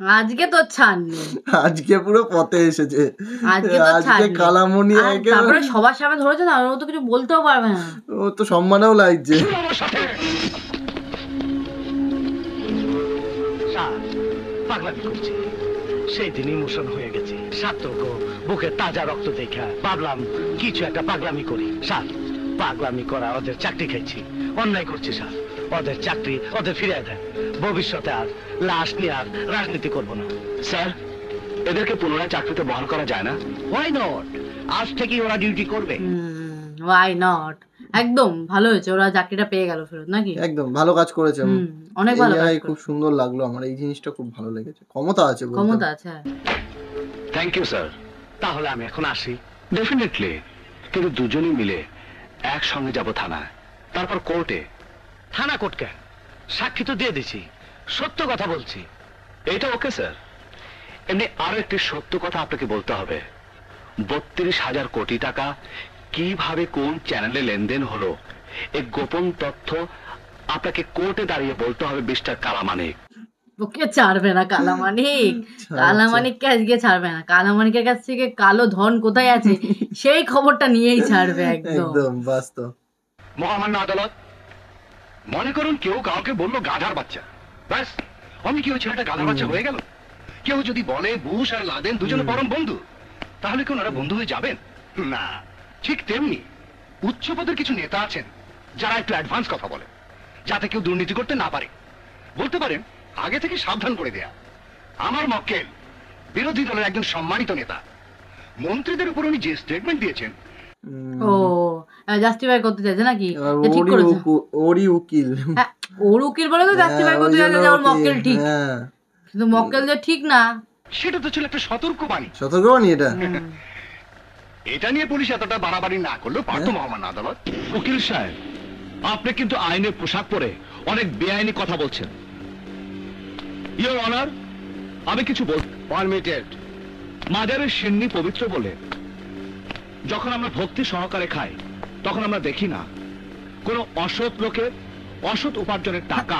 আজকে তো ছাড়নি, আজকে পুরো পথে এসেছে। আজকে তো আজকে ছাড়নি। কালামণি আর তারপরে সবার সামনে ধরেছে না, ও তো কিছু বলতেও পারবে না। ও তো সম্মানেও লাগছে। শুনুন আমার সাথে। পাগলামি করছি, সেই দিন ইমোশন হয়ে গেছি। সার্থকও বুকে তাজা রক্ত দেখা ভাবলাম কিছু একটা পাগলামি করি। স্যার, পাগলামি করা ওদের চাকরি খাইছি, অন্যায় করছি স্যার। ওদের চাকরি ওদের ফিরিয়ে দেন। ভবিষ্যতে আর লাশ নিয়ে আর রাজনীতি করবো না। স্যার, এদেরকে পুনরায় চাকরিতে বহাল করা যায় না? Why not? আজ থেকেই ওরা ডিউটি করবে। Why not. একদম ভালো হয়েছে, ওরা চাকরিটা পেয়ে গেল ফেরত, নাকি? একদম ভালো কাজ করেছে। অনেক এই ভালো কাজ জায়গায় করেছে। খুব সুন্দর লাগলো আমার, এই জিনিসটা খুব ভালো লেগেছে। ক্ষমতা আছে বলতে। ক্ষমতা আছে। Thank you sir. তাহলে আমি এখন আসি। ডেফিনেটলি, কিন্তু দুজনেই মিলে একসঙ্গে যাব থানায়, তারপর কোর্টে। থানা কোর্ট কেন? সাক্ষী তো দিয়ে দিছি, সত্য কথা বলছি। এটা ওকে স্যার। এমনি আরো একটি সত্য কথা আপনাকে বলতে হবে। 32,000 কোটি টাকা কিভাবে কোন চ্যানেলে লেনদেন হলো, এই গোপন তথ্য আপনাকে কোর্টে দাঁড়িয়ে বলতে হবে মিস্টার কালামানিক। ওকে ছাড়বে না কালামানিক। কালামানিককে আজকে ছাড়বে না। কালামানিকের কাছ থেকে কালো ধন কোথায় আছে সেই খবরটা নিয়েই ছাড়বে। একদম একদম বাস্তব। মহামান্য আদালত, মনে করুন কেউ কাউকে বললো গাধার বাচ্চা, ব্যাস আমি কি ওই ছেলেটা গাধার বাচ্চা হয়ে গেল? কেউ যদি বলে বুশ আর লাদেন দুজনে পরম বন্ধু, তাহলে কি ওনারা বন্ধু হয়ে যাবেন? না। ঠিক তেমনি উচ্চ পদের কিছু নেতা আছেন যারা একটু অ্যাডভান্স কথা বলে, যাতে কেউ দুর্নীতি করতে না পারে। বলতে পারেন আগে থেকে সাবধান করে দেয়া। আমার মক্কেল বিরোধী দলের একজন সম্মানিত নেতা, মন্ত্রীদের উপর উনি যে স্টেটমেন্ট দিয়েছেন। ও জাস্টিফাই করতে চাইছে নাকি এবার যে ঠিক করেছে? ওরই উকিল। হ্যাঁ, ওর উকিল বলে তো জাস্টিফাই করতে চাইছে যে ওর মক্কেল ঠিক, হ্যাঁ, কিন্তু মক্কেল যে ঠিক না সেটা তো ছিল একটা সতর্কবাণী। সতর্কবাণী এটা। এটা নিয়ে পুলিশ এতটা বাড়াবাড়ি না করলেও পারতো মহামান্য আদালত। উকিল সাহেব, আপনি কিন্তু আইনের পোশাক পরে অনেক বেআইনি কথা বলছেন। ইওর অনার, আমি কিছু বল। পারমিটেড। মাজারের সিন্নি পবিত্র বলে যখন আমরা ভক্তি সহকারে খাই, তখন আমরা দেখি না কোনো অসৎ লোকের অসৎ উপার্জনের টাকা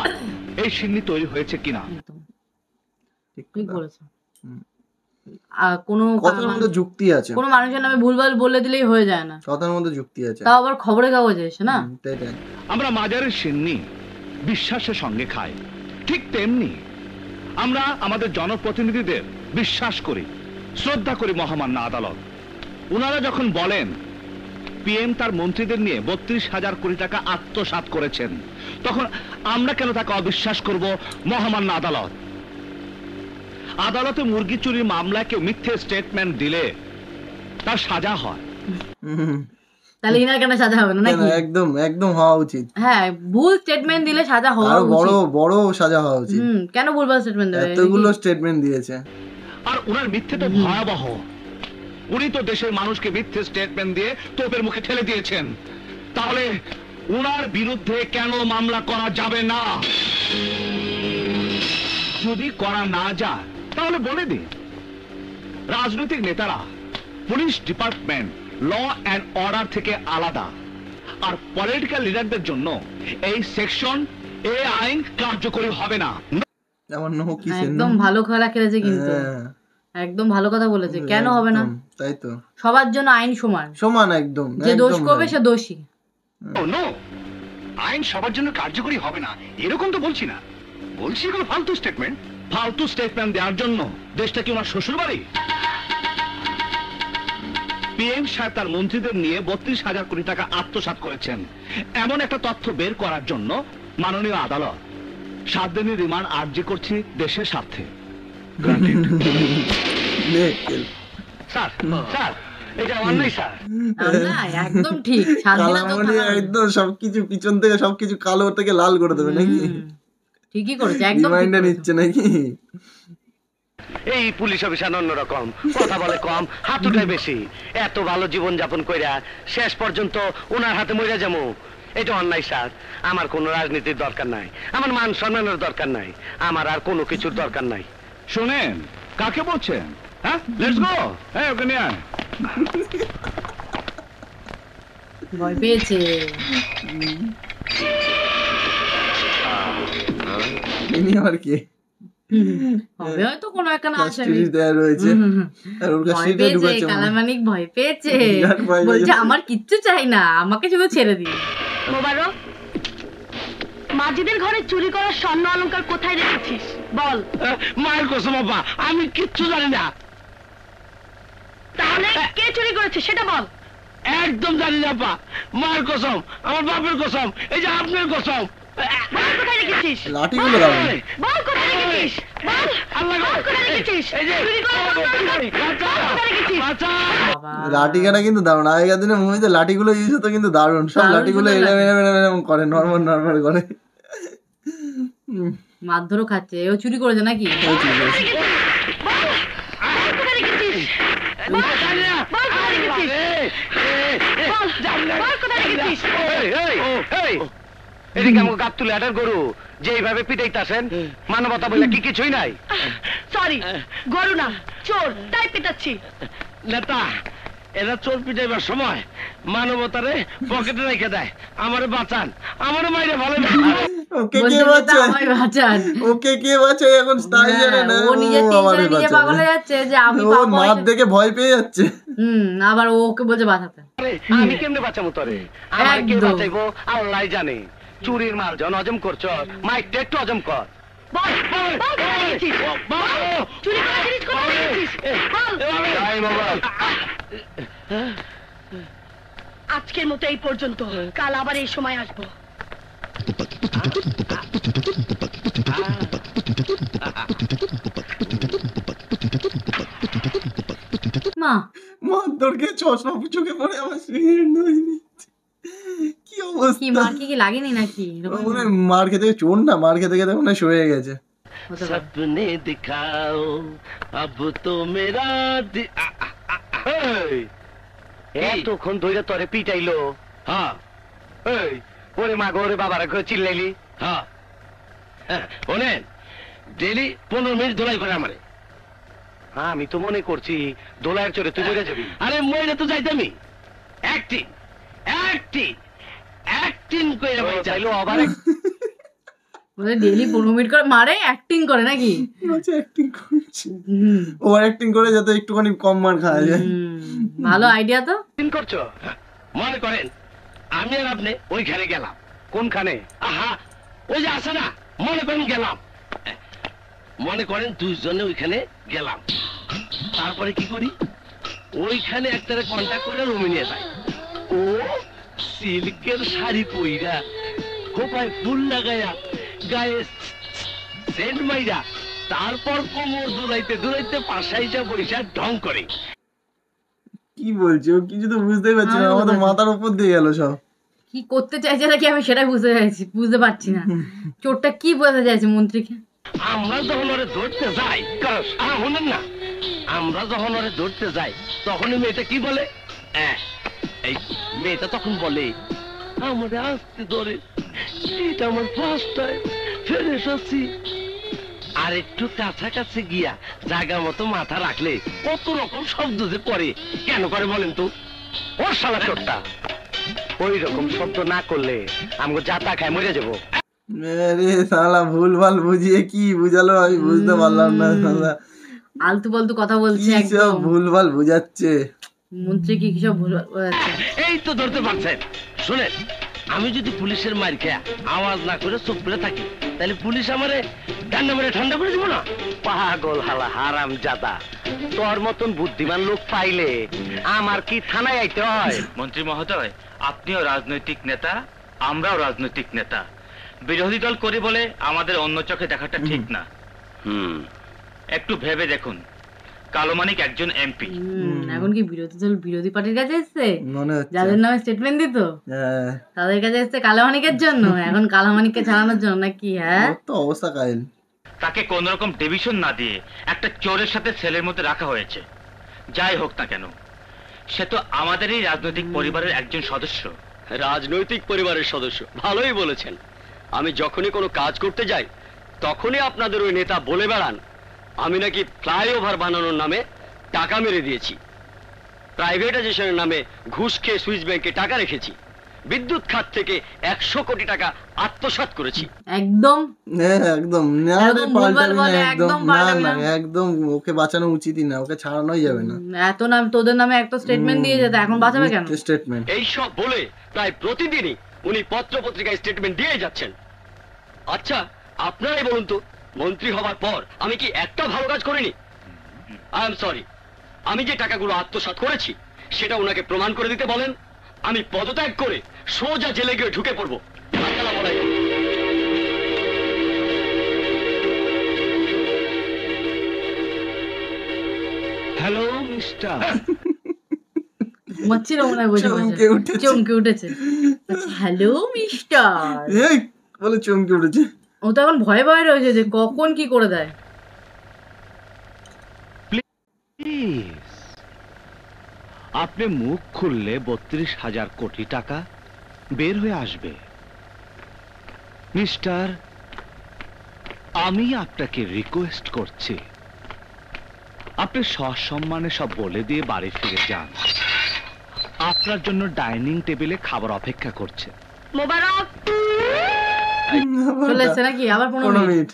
এই সিন্নি তৈরি হয়েছে কিনা। একদম ঠিক ঠিক কথা। বলেছো। হুম। কোনো কথার মধ্যে যুক্তি আছে, কোনো মানুষের নামে ভুলভাল বলে দিলেই হয়ে যায় না, কথার মধ্যে যুক্তি আছে। তাও আবার খবরের কাগজে এসে না। তাই তাই। আমরা মাজারের সিন্নি বিশ্বাসের সঙ্গে খাই, ঠিক তেমনি আমরা আমাদের জনপ্রতিনিধিদের বিশ্বাস করি, শ্রদ্ধা করি মহামান্য আদালত। ওনারা যখন বলেন পিএম তার মন্ত্রীদের নিয়ে 32,000 কোটি টাকা আত্মসাৎ করেছেন, তখন আমরা কেন তাকে অবিশ্বাস করব মহামান্য আদালত? আদালতে মুরগি চুরির মামলায় কেউ মিথ্যে স্টেটমেন্ট দিলে তার সাজা হয়। তাহলে ইনার কেন সাজা হবে না নাকি? একদম একদম হওয়া উচিত। হ্যাঁ, ভুল স্টেটমেন্ট দিলে সাজা হওয়া আরো বড় উচিত। বড় সাজা হওয়া উচিত। কেন ভুলভাল স্টেটমেন্ট দেবে? এতগুলো স্টেটমেন্ট দিয়েছে। আর ওনার মিথ্যে তো ভয়াবহ। উনি তো দেশের মানুষকে মিথ্যে স্টেটমেন্ট দিয়ে তোপের মুখে ঠেলে দিয়েছেন। তাহলে ওনার বিরুদ্ধে কেন মামলা করা যাবে না? যদি করা না যায় তাহলে বলে দিন, রাজনৈতিক নেতারা police department law and order থেকে আলাদা, আর পলিটিক্যাল লিডারদের জন্য এই সেকশন, এই আইন কার্যকরী হবে না। আমার নো কিসের একদম ভালো খেলা খেলেছে কিন্তু, একদম ভালো কথা বলেছে। কেন হবে না? তাই তো, সবার জন্য আইন সমান, সমান একদম। যে দোষ করবে সে দোষী। নো, আইন সবার জন্য কার্যকরী হবে না এরকম তো বলছি না, বলছি কোনো ফালতু স্টেটমেন্ট। ফালতু স্টেটমেন্ট দেওয়ার জন্য দেশটা কি ওনার শ্বশুর বাড়ি? পিএম সাহেব তার মন্ত্রীদের নিয়ে 32,000 কোটি টাকা আত্মসাৎ করেছেন, এমন একটা তথ্য বের করার জন্য মাননীয় আদালত 7 দিনের রিমান্ড আর্জি করছি দেশের স্বার্থে। স্যার স্যার এটা অন্যায় স্যার। না, একদম ঠিক। শান্তিটা তো থাকা উচিত। একদম সবকিছু পিছন থেকে সবকিছু কালো থেকে লাল করে দেবে নাকি? ঠিকই করেছে, একদম ঠিক রিমাইন্ডার করেছে। নিচ্ছে নাকি? এই পুলিশ অফিসার অন্যরকম, কথা বলে কম, হাত উঠায় বেশি। এত ভালো জীবন যাপন কইরা শেষ পর্যন্ত ওনার হাতে মইরা যাবো, এটা অন্যায় স্যার। আমার কোনো রাজনীতির দরকার নাই, আমার মান সম্মানের দরকার নাই, আমার আর কোনো কিছুর দরকার নাই। শোনেন, কাকে বলছেন? হ্যাঁ, লেটস গো। হ্যাঁ, ওকে নিয়ে আয়। ভয় পেয়েছে। ইনি আবার কি? হবে হয়তো কোনো একটা না আসে। কাস্টডি দেয়া রয়েছে আর ওর ভয় কাস্টডিতে পেয়েছে, ঢুকাচ্ছে মনে হয়। কালামানিক ভয় পেয়েছে। বিরাট ভয় বলছে পেয়েছে। আমার কিচ্ছু চাই না, আমাকে শুধু ছেড়ে দিন। মোবারক, মাজিদের ঘরে চুরি করার স্বর্ণ অলংকার কোথায় রেখেছিস বল। মায়ের কসম বাবা, আমি কিচ্ছু জানি না, তাহলে কে চুরি করেছে সেটা বল। একদম জানি না আপা। মায়ের কসম, আমার বাপের কসম, এই যে আপনার কসম। বল কোথায় রেখেছিস, লাঠিগুলো দাও। বল কোথায় রেখেছিস, বল আল্লাহ গো। বল কোথায় রেখেছিস, এই যে চুরি করার স্বর্ণ অলংকার বল কোথায় রেখেছিস। বাঁচা। বাবা, লাঠিখানা কিন্তু দারুণ। আগেকার দিনে মুভিতে লাঠিগুলো ইউজ হতো কিন্তু দারুণ। সব দারুণ লাঠিগুলো সুন্দর এরম করে, নরমাল নরমাল করে। মারধরও খাচ্ছে। ও চুরি করেছে নাকি? বল কোথায় রেখেছিস, বল জানি না। বল কোথায় রেখেছিস, বল বল কোথায় রেখেছিস। এই, এই, এই, এদিকে আমাকে গাপ তুলে আটার গরু যে এইভাবে পিটাইতাছেন, মানবতা বলে কি কিছুই নাই? সরি, গরু না চোর, তাই পেটাচ্ছি। নেতা, এরা চোর পিটাইবার সময় মানবতারে পকেটে রেখে দেয়। আমারে বাঁচান, আমারে মাইরে ভালো। ওকে কে বলছে তো বাঁচায়? আমায় বাঁচান। ওকে কে বাঁচায় এখন তাই জানে না। ও নিজের আমারে টেনশনে নিজে বাঁচাবে। পাগল হয়ে যাচ্ছে যে আমি ও পাবো। মাঠ দেখে ভয় পেয়ে যাচ্ছে। আবার ও ওকে বলছে বাঁচাতে। আমি কেমনে বাঁচাবো তোরে? আমার কে একদম। বাঁচাইবো আল্লাহ জানে। চুরির মাল যখন হজম করছো, মাইকটা একটু হজম কর। বল বল কোথায় রেখেছিস, বল চুরি করা জিনিস কোথায় রেখেছিস, বল। আজকের মতো এই পর্যন্ত, কাল আবার এই সময় আসবো। মা, মারধরকে চশমা চোখে পড়ে আমার শরীর নয় নিচ্ছে। কি কি অবস্থা? মার কি লাগেনি নাকি? এরকম মনে হয় মার খেতে চোর না, মার খেতে খেতে মনে হয় শুয়ে গেছে। হতে পারে। সপনে দিখাও আব তো মেরা এতক্ষণ ধরে তোরে পিটাইলো। হ্যাঁ, এই ওরে মা গো, ওরে বাবারা করে চিল্লাইলি। হ্যাঁ, শোনেন, ডেলি 15 মিনিট ধোলাই করে আমারে। আমি তো মনে করছি দোলাইয়ের চড়ে তুই মরে যাবি। আরে মরে তো যাইতামি। একটি একটি এক অ্যাক্টিং কইরা বলছে আবার ওদের ডেইলি 15 মিনিট করে মারে, অ্যাক্টিং করে নাকি? আচ্ছা অ্যাক্টিং করছে, হুম, ওভার অ্যাক্টিং করে যাতে একটুখানি কম মার খাওয়া যায়। ভালো আইডিয়া তো। অ্যাক্টিং করছো। মনে করেন আমি আর আপনি ওইখানে গেলাম। কোনখানে? আহা ওই যে আছে না, মনে করেন গেলাম, মনে করেন দুইজনে ওইখানে গেলাম, তারপরে কি করি, ওইখানে একটারে কন্ট্যাক্ট করে রুমে নিয়ে যায়। ও সিল্কের শাড়ি পইরা, খোপায় ফুল লাগাইয়া, গায়ে সেন্ট মাইরা, তারপর কোমর দুলাইতে দুলাইতে পাশাইসা বৈশা ঢং করে। কি বলছি, ও কিছু তো বুঝতেই পারছি না, আমার তো মাথার উপর দিয়ে গেল সব। কি করতে চাইছে নাকি আমি সেটাই বুঝতে পারছি না। চোরটা কি বোঝাতে চাইছে মন্ত্রীকে? আমরা যখন ওরে ধরতে যাই, শুনেন না, আমরা যখন ওরে ধরতে যাই তখনই মেয়েটা কি বলে, এই মেয়েটা তখন বলে আমাদের আসতে ধরে, এটা আমার ফার্স্ট টাইম, ফেরে এসেছি। আর একটু কাছাকাছি গিয়া জায়গা মতো মাথা রাখলে কত রকম শব্দ যে করে, কেন করে বলেন তো? ওর শালা চোরটা ওই রকম শব্দ না করলে আমাকে যাতা খায় মরে যাবো। আরে শালা ভুলভাল বুঝিয়ে কি বুঝালো আমি বুঝতে পারলাম না শালা, আলতু ফালতু কথা বলছে কি সব একদম। ভুলভাল বুঝাচ্ছে। মন্ত্রী কি সব বোঝাচ্ছে? এই তো ধরতে পারছেন। শুনেন, আমি যদি পুলিশের মার খেয়া আওয়াজ না করে চুপ করে থাকি, তাহলে পুলিশ আমারে ডান্ডা মেরে ঠান্ডা করে দিব না? পাগল হালা হারাম জাদা, তোর মতন বুদ্ধিমান লোক পাইলে আমার কি থানায় আইতে হয়? মন্ত্রী মহোদয়, আপনিও রাজনৈতিক নেতা, আমরাও রাজনৈতিক নেতা। বিরোধী দল করে বলে আমাদের অন্য চোখে দেখাটা ঠিক না। একটু ভেবে দেখুন, কালো মানিক একজন এমপি। এখন কি বিরোধী দল বিরোধী পার্টির কাছে এসছে? মনে হচ্ছে যাদের নামে স্টেটমেন্ট দিত হ্যাঁ, তাদের কাছে এসছে কালামানিকের জন্য, এখন কালামানিককে চালানোর জন্য নাকি? হ্যাঁ, ওর তো অবস্থা কাহিল। তাকে কোন রকম ডিভিশন না দিয়ে একটা চোরের সাথে ছেলের মধ্যে রাখা হয়েছে। যাই হোক না কেন, সে তো আমাদেরই রাজনৈতিক পরিবারের একজন সদস্য। রাজনৈতিক পরিবারের সদস্য, ভালোই বলেছেন। আমি যখনই কোনো কাজ করতে যাই তখনই আপনাদের ওই নেতা বলে বেড়ান আমি নাকি ফ্লাইওভার বানানোর নামে টাকা মেরে দিয়েছি, প্রাইভেটাইজেশনের নামে ঘুষ খেয়ে সুইস ব্যাংকে টাকা রেখেছি, বিদ্যুৎ খাত থেকে 100 কোটি টাকা আত্মসাৎ করেছি। একদম হ্যাঁ একদম না রে, এরকম ভুলভাল পাল্টাবি না বলে, একদম, একদম না পাল্টাবি না না। একদম, ওকে বাঁচানো উচিতই না, ওকে ছাড়ানোই যাবে না। এত নাম তোদের নামে একটা স্টেটমেন্ট দিয়ে যেত, এখন বাঁচাবে কেন? স্টেটমেন্ট এই সব বলে প্রায় প্রতিদিনই উনি পত্র পত্রিকায় স্টেটমেন্ট দিয়ে যাচ্ছেন। আচ্ছা আপনারাই বলুন তো, মন্ত্রী হবার পর আমি কি একটা ভালো কাজ করিনি? আই এম সরি, আমি যে টাকাগুলো আত্মসাৎ করেছি সেটা ওনাকে প্রমাণ করে দিতে বলেন, আমি পদত্যাগ করে সোজা জেলে গিয়ে ঢুকে পড়বো। আসসালামু আলাইকুম। Hello mister. ঘুমাচ্ছিল মনে হয়, বসে চমকে বসে উঠেছে। চমকে উঠেছে। আচ্ছা, হ্যালো মিস্টার, এই বলে চমকে উঠেছে। ও তো এখন ভয়ে ভয়ে রয়েছে যে কখন কি করে দেয়। আপনি মুখ খুললে 32,000 কোটি টাকা বের হয়ে আসবে। মিস্টার, আমি আপনাকে রিকোয়েস্ট করছি, আপনি সসম্মানে সব বলে দিয়ে বাড়ি ফিরে যান। আপনার জন্য ডাইনিং টেবিলে খাবার অপেক্ষা করছে। মোবারক চলে এসছে নাকি? আবার 15 15 মিনিট, মিনিট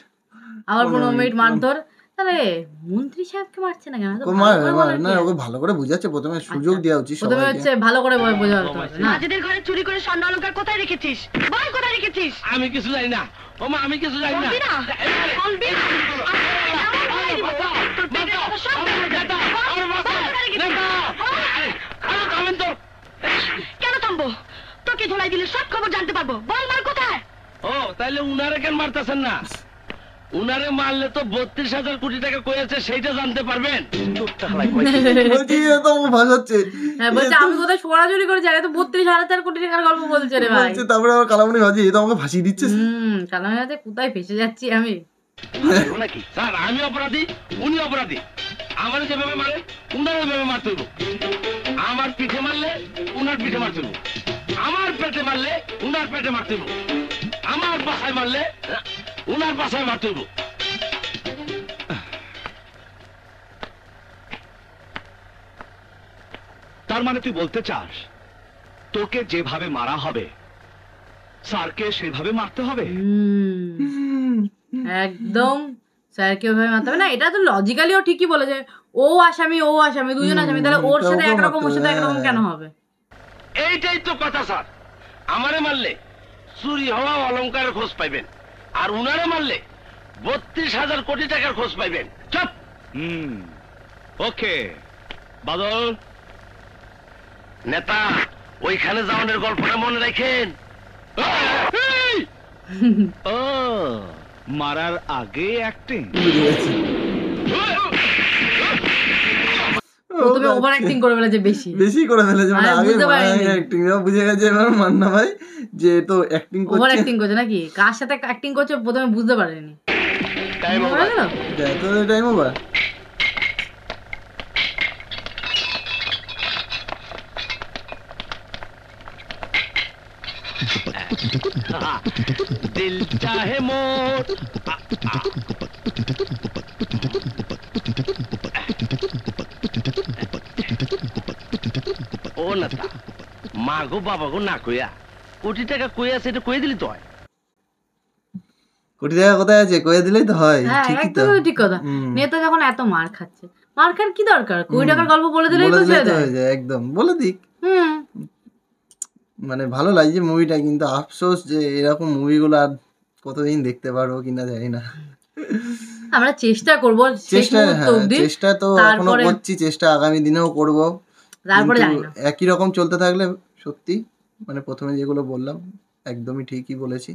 আবার 15 15 মিনিট মারধর। তাহলে মন্ত্রী সাহেবকে মারছে না কেন? না ওকে ভালো করে বুঝাচ্ছে, প্রথমে সুযোগ দেওয়া উচিত প্রথমে সবাইকে। হচ্ছে ভালো করে বোঝাতে হবে না। মাঝেদের ঘরে চুরি করে স্বর্ণ অলংকার কোথায় রেখেছিস? বল কোথায় রেখেছিস? আমি কিছু জানি না, ওমা আমি কিছু জানি না। বলবি না? বলবি না? এমন বলে দিব, তোর পেটের কথা সব বের হয়ে যাবে। বল, বল কোথায় রেখেছিস? বল। কেন থামবো? তোকে ধোলাই দিলে সব খবর জানতে পারবো। বল মার কোথায়? ও তাইলে উনারে কেন মারতেছেন না? উনারে মারলে তো 32,000 কোটি টাকা কয়েছে সেইটা জানতে পারবেন। বলছি এ তো আমাকে ভাসাচ্ছে। হ্যাঁ, বলছে আমি কোথায় সোনা চুরি করেছি, আগে তো 32,000 কোটি টাকার গল্প বলছে রে ভাই। বলছে, তারপরে আবার কালামনি ভাজি, এ তো আমাকে ভাসিয়ে দিচ্ছে। কালামের হাতে কোথায় ফেসে যাচ্ছি আমি। নাকি স্যার আমি অপরাধী, উনি অপরাধী। আমার যেভাবে মারে উনার ওইভাবে মারতে হইব। আমার পিঠে মারলে উনার পিঠে মারতে হইব, আমার পেটে মারলে উনার পেটে মারতে হইব, আমার বাসায় মারলে উনার বাসায় মারতে হইব। তার মানে তুই বলতে চাস তোকে যেভাবে মারা হবে স্যারকে সেভাবে মারতে হবে? একদম স্যারকে ওইভাবে মারতে হবে না, এটা তো লজিক্যালিও ঠিকই বলেছে, ও আসামি দুজন আসামি, তাহলে ওর সাথে একরকম ওর সাথে একরকম কেন হবে? এইটাই তো কথা স্যার, আমারে মারলে চুরি হওয়া অলংকারের খোঁজ পাইবেন, আর উনারে মারলে 32,000 কোটি টাকার খোঁজ পাইবেন। চুপ। ওকে বাদল, নেতা ওইখানে যাওয়ানোর গল্পটা মনে রাখেন। ও মারার আগে অ্যাক্টিং। প্রথমে ওভার অ্যাক্টিং করে ফেলেছে, বেশি করে ফেলেছে, মানে আগে বুঝতে পারিনি। অ্যাক্টিং বুঝে গেছে এবার মান্না ভাই যে তো অ্যাক্টিং ওভার করছে, অ্যাক্টিং করছে নাকি, কার সাথে অ্যাক্টিং করছে প্রথমে বুঝতে পারেনি। Time over. এত টাইম ওভার। দিল চাহে মোর। ও নেতা, মা গো বাবা গো না কইয়া কোটি টাকা কই আছে এটা কই দিলি তো হয়। কোটি টাকা কোথায় আছে কয়ে দিলেই তো হয়। হ্যাঁ ঠিকই তো, একদম ঠিক কথা। নেতা যখন এত মার খাচ্ছে, মার খার কি দরকার, কোটি টাকার গল্প বলে দিলেই তো ছেড়ে দেয়। হয়ে যায়, একদম বলে দিক। মানে ভালো লাগছে মুভিটা, কিন্তু আফসোস যে এরকম মুভিগুলো আর কতদিন দেখতে পারবো কিনা জানি না। আমরা চেষ্টা করব, চেষ্টা তো এখনো করছি, চেষ্টা আগামী দিনেও করব। তারপরে জানি না, একই রকম চলতে থাকলে সত্যি, মানে প্রথমে যেগুলো বললাম একদমই ঠিকই বলেছি,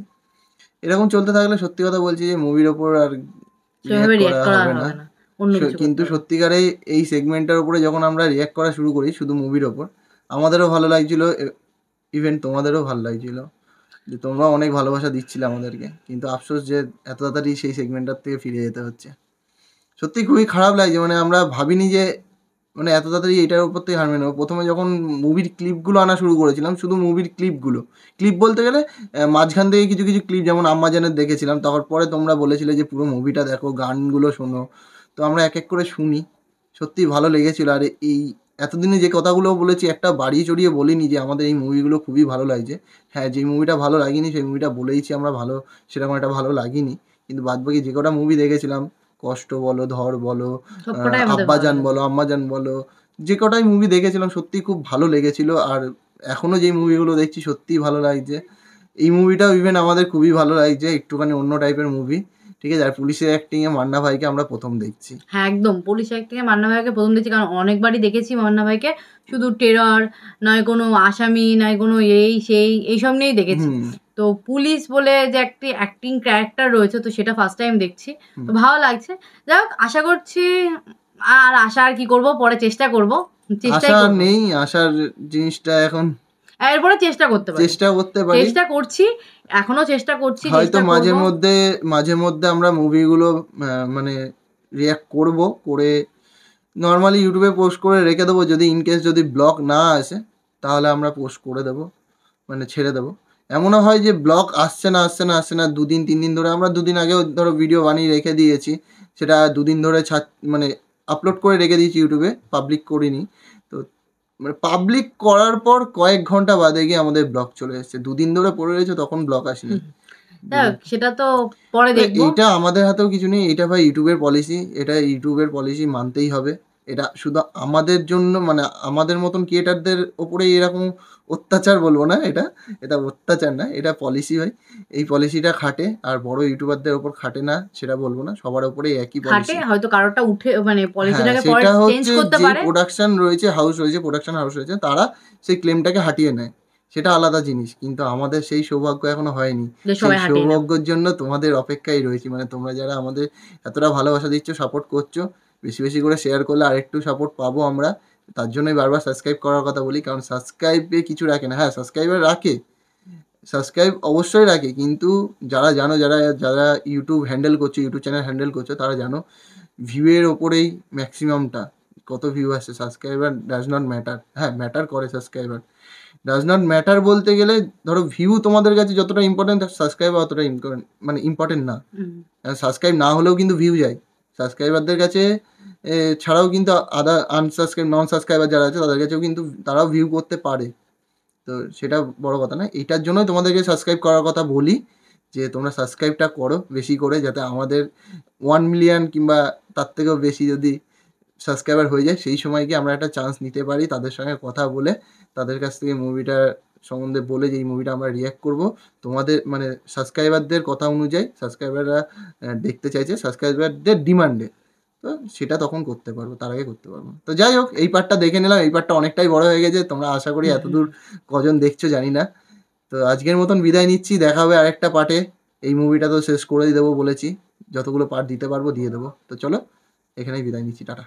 এরকম চলতে থাকলে সত্যি কথা বলছি যে মুভির ওপর আর রিঅ্যাক্ট করা হবে না। কিন্তু সত্যিকারে এই সেগমেন্টের উপরে যখন আমরা রিঅ্যাক্ট করা শুরু করি শুধু মুভির ওপর, আমাদেরও ভালো লাগছিল, ইভেন তোমাদেরও ভালো লাগছিল, যে তোমরা অনেক ভালোবাসা দিচ্ছিলে আমাদেরকে, কিন্তু আফসোস যে এত তাড়াতাড়ি সেই সেগমেন্টটার থেকে ফিরে যেতে হচ্ছে। সত্যি খুবই খারাপ লাগছে, মানে আমরা ভাবিনি যে মানে এত তাড়াতাড়ি এটার উপর থেকে হারবে নেবো। প্রথমে যখন মুভির ক্লিপগুলো আনা শুরু করেছিলাম, শুধু মুভির ক্লিপ বলতে গেলে মাঝখান থেকে কিছু কিছু ক্লিপ যেমন আম্মাজানের দেখেছিলাম, তারপরে তোমরা বলেছিলে যে পুরো মুভিটা দেখো, গানগুলো শোনো, তো আমরা এক এক করে শুনি, সত্যি ভালো লেগেছিলো। আর এই এতদিনে যে কথাগুলো বলেছি একটা বাড়িয়ে চড়িয়ে বলিনি যে আমাদের এই মুভিগুলো খুবই ভালো লাগছে। হ্যাঁ, যে মুভিটা ভালো লাগেনি সেই মুভিটা বলেইছি আমরা, ভালো সেরকম একটা ভালো লাগেনি, কিন্তু বাদবাকি যে কটা মুভি দেখেছিলাম, কষ্ট বলো, ধর বলো, আব্বাজান বলো, আম্মাজান বলো, যে কটাই মুভি দেখেছিলাম সত্যি খুব ভালো লেগেছিল। আর এখনো যেই মুভিগুলো দেখছি সত্যিই ভালো লাগছে। এই মুভিটাও ইভেন আমাদের খুবই ভালো লাগছে, একটুখানি অন্য টাইপের মুভি, ঠিক আছে। আর পুলিশের অ্যাক্টিং এ মান্না ভাইকে আমরা প্রথম দেখছি। হ্যাঁ একদম, পুলিশ অ্যাক্টিং এ মান্না ভাইকে প্রথম দেখছি, কারণ অনেকবারই দেখেছি মান্না ভাইকে শুধু টেরর, নয় কোনো আসামি, নয় কোনো এই সেই এইসব নিয়েই দেখেছি। তো পুলিশ বলে যে একটি অ্যাক্টিং ক্যারেক্টার রয়েছে, তো সেটা ফার্স্ট টাইম দেখছি, তো ভালো লাগছে। যাই হোক, আশা করছি, আর আশা আর কি করবো, পরে চেষ্টা করবো, আশা নেই, আশার জিনিসটা এখন এরপরে চেষ্টা করতে পারি, চেষ্টা করছি, এখনো চেষ্টা করছি। হয়তো মাঝে মধ্যে আমরা মুভিগুলো মানে রিঅ্যাক্ট করব, করে নর্মালি ইউটিউবে পোস্ট করে রেখে দেবো, যদি ইনকেস যদি ব্লগ না আসে তাহলে আমরা পোস্ট করে দেবো, মানে ছেড়ে দেবো। এমনও হয় যে ব্লগ আসছে না 2 দিন 3 দিন ধরে, আমরা 2 দিন আগেও ধরো ভিডিও বানিয়ে রেখে দিয়েছি, সেটা 2 দিন ধরে মানে আপলোড করে রেখে দিয়েছি ইউটিউবে, পাবলিক করিনি। তো মানে পাবলিক করার পর কয়েক ঘন্টা বাদে গিয়ে আমাদের ব্লগ চলে এসেছে, 2 দিন ধরে পড়ে রয়েছে, তখন ব্লগ আসেনি। সেটা তো পরে দেখবো, এটা আমাদের হাতেও কিছু নেই, এটা ভাই ইউটিউবের পলিসি, এটা ইউটিউবের পলিসি মানতেই হবে। এটা শুধু আমাদের জন্য, মানে আমাদের মতন ক্রিয়েটারদের ওপরে এরকম অত্যাচার বলবো না, এটা অত্যাচার না, এটা পলিসি ভাই, এই পলিসিটা খাটে। আর বড় ইউটিউবারদের ওপর খাটে না সেটা বলবো না, সবার উপরে একই পলিসি খাটে, হয়তো কারোটা উঠে মানে পলিসিটাকে পরে চেঞ্জ করতে পারে। প্রোডাকশন রয়েছে, প্রোডাকশন হাউস রয়েছে, তারা সেই ক্লেমটাকে হাঁটিয়ে নেয়, সেটা আলাদা জিনিস, কিন্তু আমাদের সেই সৌভাগ্য এখনো হয়নি। সেই সৌভাগ্যের জন্য তোমাদের অপেক্ষায় রয়েছি, মানে তোমরা যারা আমাদের এতটা ভালোবাসা দিচ্ছ, সাপোর্ট করছো, বেশি বেশি করে শেয়ার করলে আরেকটু সাপোর্ট পাবো আমরা। তার জন্যই বারবার সাবস্ক্রাইব করার কথা বলি, কারণ সাবস্ক্রাইবে কিছু রাখে না। হ্যাঁ, সাবস্ক্রাইব অবশ্যই রাখে, কিন্তু যারা জানো, যারা ইউটিউব হ্যান্ডেল করছো, ইউটিউব চ্যানেল হ্যান্ডেল করছো, তারা জানো ভিউয়ের ওপরেই ম্যাক্সিমামটা, কত ভিউ আসছে। Subscriber does not matter. হ্যাঁ, ম্যাটার করে, সাবস্ক্রাইবার ডাজ নট ম্যাটার বলতে গেলে ধরো ভিউ তোমাদের কাছে যতটা ইম্পর্টেন্ট, সাবস্ক্রাইবার অতটা মানে ইম্পর্টেন্ট না। সাবস্ক্রাইব না হলেও কিন্তু ভিউ যায় সাবস্ক্রাইবারদের কাছে, ছাড়াও কিন্তু আদার আনসাবস্ক্রাইব নন সাবস্ক্রাইবার যারা আছে তাদের কাছেও কিন্তু তারাও ভিউ করতে পারে। তো সেটা বড় কথা না, এইটার জন্যই তোমাদেরকে সাবস্ক্রাইব করার কথা বলি, যে তোমরা সাবস্ক্রাইবটা করো বেশি করে, যাতে আমাদের 1 মিলিয়ন কিংবা তার থেকেও বেশি যদি সাবস্ক্রাইবার হয়ে যায়, সেই সময় গিয়ে আমরা একটা চান্স নিতে পারি, তাদের সঙ্গে কথা বলে, তাদের কাছ থেকে মুভিটার সম্বন্ধে বলে যে এই মুভিটা আমরা রিয়্যাক্ট করব, তোমাদের মানে সাবস্ক্রাইবারদের কথা অনুযায়ী, সাবস্ক্রাইবাররা দেখতে চাইছে সাবস্ক্রাইবারদের ডিমান্ডে, তো সেটা তখন করতে পারবো, তার আগে করতে পারবো না। তো যাই হোক, এই পার্টটা দেখে নিলাম, এই পার্টটা অনেকটাই বড় হয়ে গেছে, তোমরা আশা করি এতদূর কজন দেখছো জানি না। তো আজকের মতন বিদায় নিচ্ছি, দেখা হবে আরেকটা পার্টে। এই মুভিটা তো শেষ করে দেবো বলেছি, যতগুলো পার্ট দিতে পারবো দিয়ে দেবো। তো চলো, এখানেই বিদায় নিচ্ছি, টাটা।